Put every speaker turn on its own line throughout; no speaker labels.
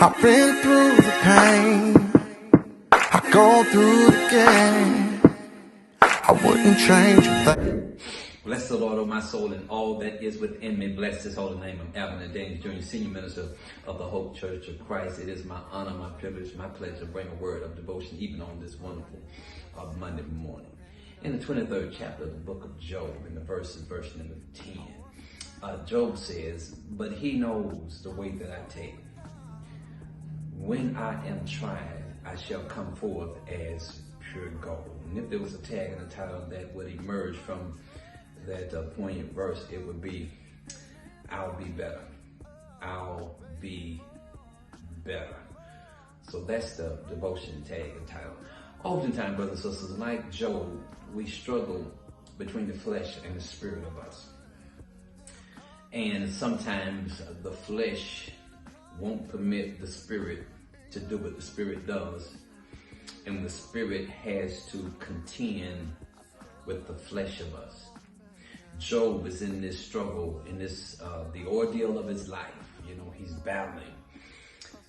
I've been through the pain, I've gone through the game. I wouldn't change a thing.
Bless the Lord, O my soul, and all that is within me. Bless His holy name. I'm Abner Daniels Jr., Senior Minister of the Hope Church of Christ. It is my honor, my privilege, my pleasure to bring a word of devotion even on this wonderful Monday morning. In the 23rd chapter of the book of Job, in the verse number 10, Job says, "But He knows the way that I take. When I am tried, I shall come forth as pure gold." And if there was a tag and a title that would emerge from that poignant verse, it would be, "I'll be better. I'll be better." So that's the devotion tag and title. Oftentimes, brothers and sisters, like Job, we struggle between the flesh and the spirit of us. And sometimes the flesh won't permit the spirit to do what the spirit does. And the spirit has to contend with the flesh of us. Job is in this struggle, in this, the ordeal of his life. You know, he's battling.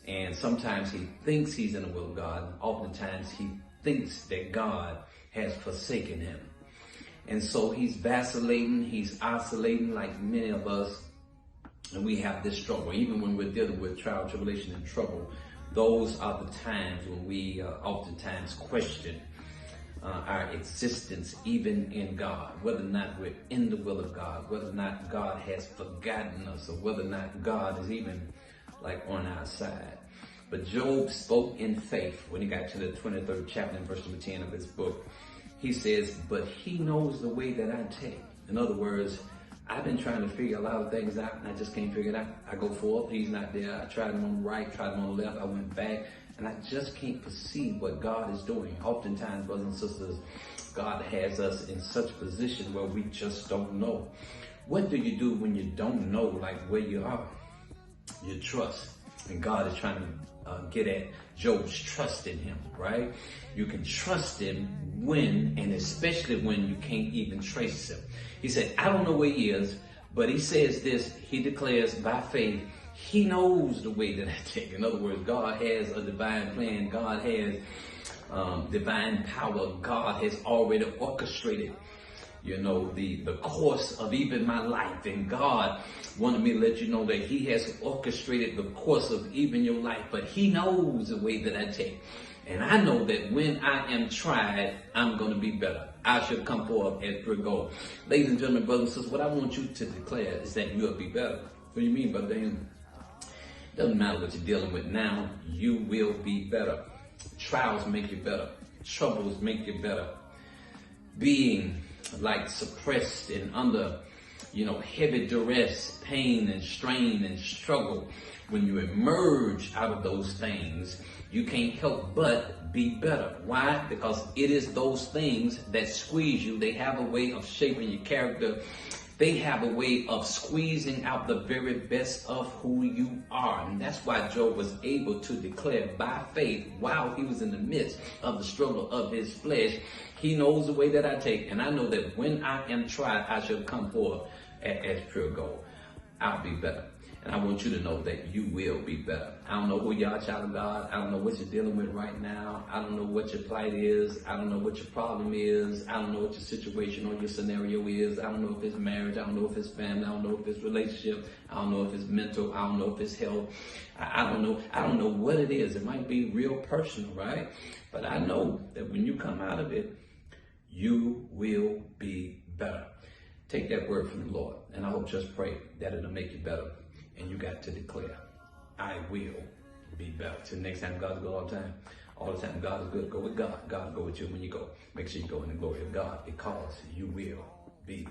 And sometimes he thinks he's in the will of God. Oftentimes he thinks that God has forsaken him. And so he's vacillating, he's oscillating like many of us. And we have this struggle. Even when we're dealing with trial, tribulation, and trouble, those are the times when we oftentimes question our existence even in God, whether or not we're in the will of God, whether or not God has forgotten us, or whether or not God is even like on our side. But Job spoke in faith when he got to the 23rd chapter and verse number 10 of his book. He says, "But He knows the way that I take." In other words, I've been trying to figure a lot of things out and I just can't figure it out. I go forth, He's not there. I tried him on the right, tried him on the left, I went back, and I just can't perceive what God is doing. Oftentimes, brothers and sisters, God has us in such a position where we just don't know. What do you do when you don't know, like, where you are? You trust. And God is trying to get at Job's trust in Him, right? You can trust Him when, and especially when you can't even trace Him. He said, "I don't know where He is," but He says this, He declares by faith, He knows the way that I take. In other words, God has a divine plan. God has divine power. God has already orchestrated, you know, the course of even my life. And God wanted me to let you know that He has orchestrated the course of even your life, but He knows the way that I take. And I know that when I am tried, I'm going to be better. I shall come forth as pure gold. Ladies and gentlemen, brothers and sisters, what I want you to declare is that you'll be better. What do you mean, Brother Daniel? Doesn't matter what you're dealing with now, you will be better. Trials make you better. Troubles make you better. Being like suppressed and under, you know, heavy duress, pain and strain and struggle, when you emerge out of those things, you can't help but be better. Why? Because it is those things that squeeze you. They have a way of shaping your character. They have a way of squeezing out the very best of who you are. And that's why Job was able to declare by faith, while he was in the midst of the struggle of his flesh, He knows the way that I take. And I know that when I am tried, I shall come forth as pure gold. I'll be better. And I want you to know that you will be better. I don't know who you are, child of God. I don't know what you're dealing with right now. I don't know what your plight is. I don't know what your problem is. I don't know what your situation or your scenario is. I don't know if it's marriage. I don't know if it's family. I don't know if it's relationship. I don't know if it's mental. I don't know if it's health. I don't know. I don't know what it is. It might be real personal, right? But I know that when you come out of it, you will be better. Take that word from the Lord. And I hope, just pray that it'll make you better. And you got to declare, I will be better. Till next time, God's good all the time. All the time, God is good. Go with God. God will go with you when you go. Make sure you go in the glory of God, because you will be